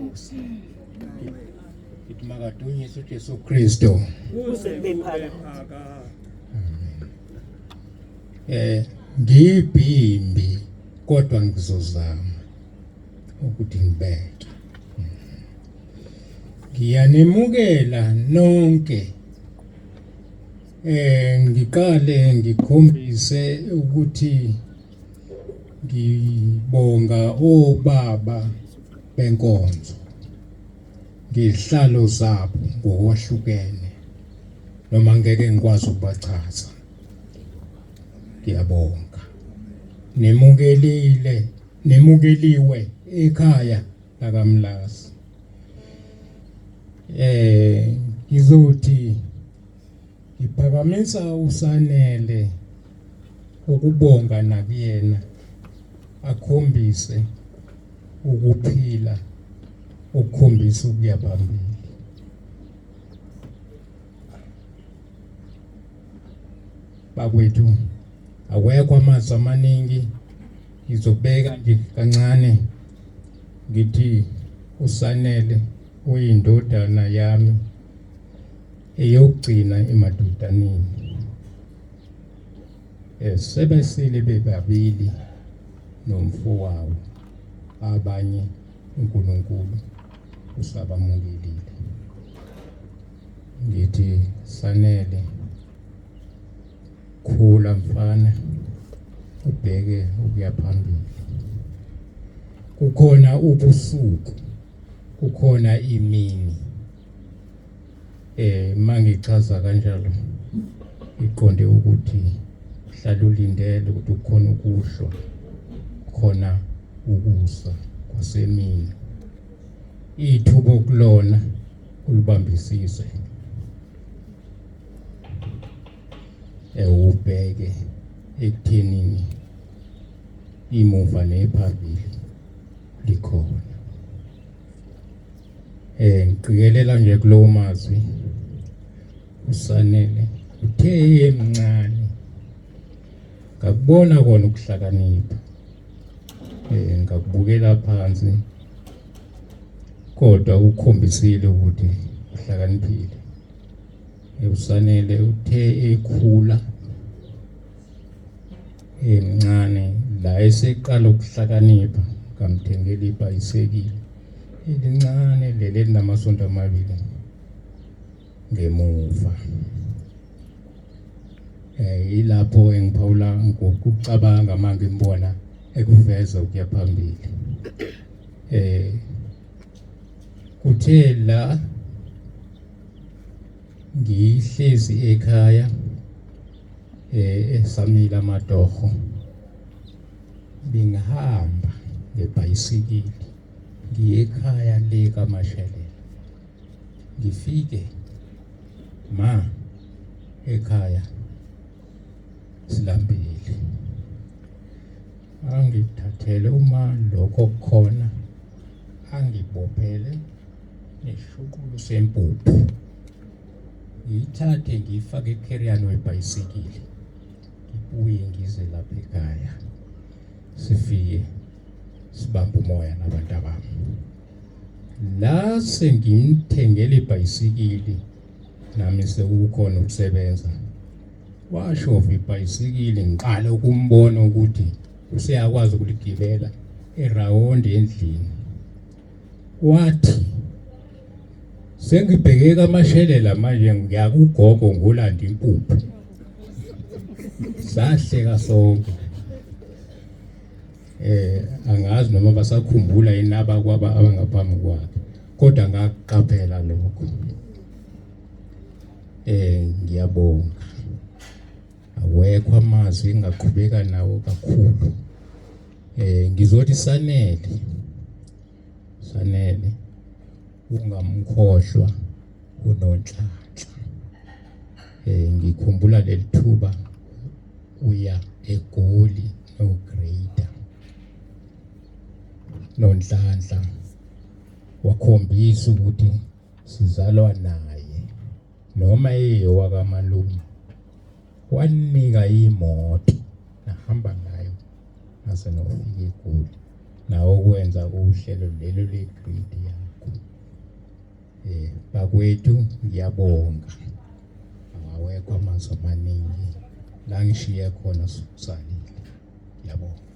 inkosi ithi makadunyiswe uJesu Kristu Kuze bephaka. ngibhimbi kodwa ngizozama ukuthi ngibeke. Ngiyanemukela nonke ngiqale ngikhombise ukuthi ngibonga obaba benkonzo ngihlalo zabo ngokwahlukene noma ngeke ngikwazi ukubachaza. Ngiyabonga nemukeliwe ekhaya lakamlazi. Ngizothi ngiphakamisa uSanele ukubonga nakuyena akhombise ukuphila ukukhombisa ukuya phambili. Bakwethu awekho amazwi amaningi ngizobeka nje kancane ngithi uSanele uyindodana yami eyokugcina emadodaneni. Sebesile bebabili nomfowabo abanye uNkulunkulu usabamukelile. Ngithi Sanele khula mfana ubheke ukuya phambili. Kukhona ubusuku, kukhona imini. Mangichaza kanjalo iqonde ukuthi hlala ulindele ukuthi ukhona ukuhlwa, khona ukusa kwasemini. Ithuba kulona ulibambisise. Ubheke ekuthenini imuva nephambili likhona. Ngiqikelela nje kulowo mazwi uSanele uthe emncane ngakubona kona ukuhlakanipha. Ngakubukela phansi kodwa ukhombisile ukuthi uhlakaniphile. uSanele uthe ekhula emncane la eseqala ukuhlakanipha ngamthengela ibhayisekili elincane leli elinamasonto amabili ngemuva. Ilapho engiphawula ngokucabanga manje ngibona ekuveza ukuya phambili. Kuthe la ngihlezi ekhaya eSamila Matogo bengihamba ngebhayisikili ngiye ekhaya le kaMashelela. Ngifike ekhaya silambile. Angithathele uma lokho khona angibophele neshukulo sempuphu. Ngiyithathe ngifake ecarrier webhayisikili. Ngibuye ngize lapha ekhaya. Sifike sibamba umoya nabantu abami. La sengimthengele ibhayisikili nami sekukhona ukusebenza. Washova ibhayisikili ngiqala ukumbona ukuthi useyakwazi ukuligibela erawundi endlini. Wathi sengibheke kaMashelela manje ngiyakugogo ngolanda impuphu. Sahleka sonke. Angazi noma basakhumbula inaba kwaba abangaphambi kwakhe kodwa ngaqaphela lokho. Ngiyabonga. Awekho amazwi engaqhubeka nawo kakhulu. Ngizothi Sanele ungamkhohlwa uNonhlanhla. Ngikhumbula lelithuba uya eGoli noGreater. Nonhlanhla wakhombisa ukuthi sizalwa naye noma eyowakamalume. Wanika imoto nahamba ngayo nase nofika eGoli nawo kwenza uhlelo lelo leGreater yakho. bakwethu ngiyabonga, awawekho amazwi amaningi la ngishiye khona salile, ngiyabonga.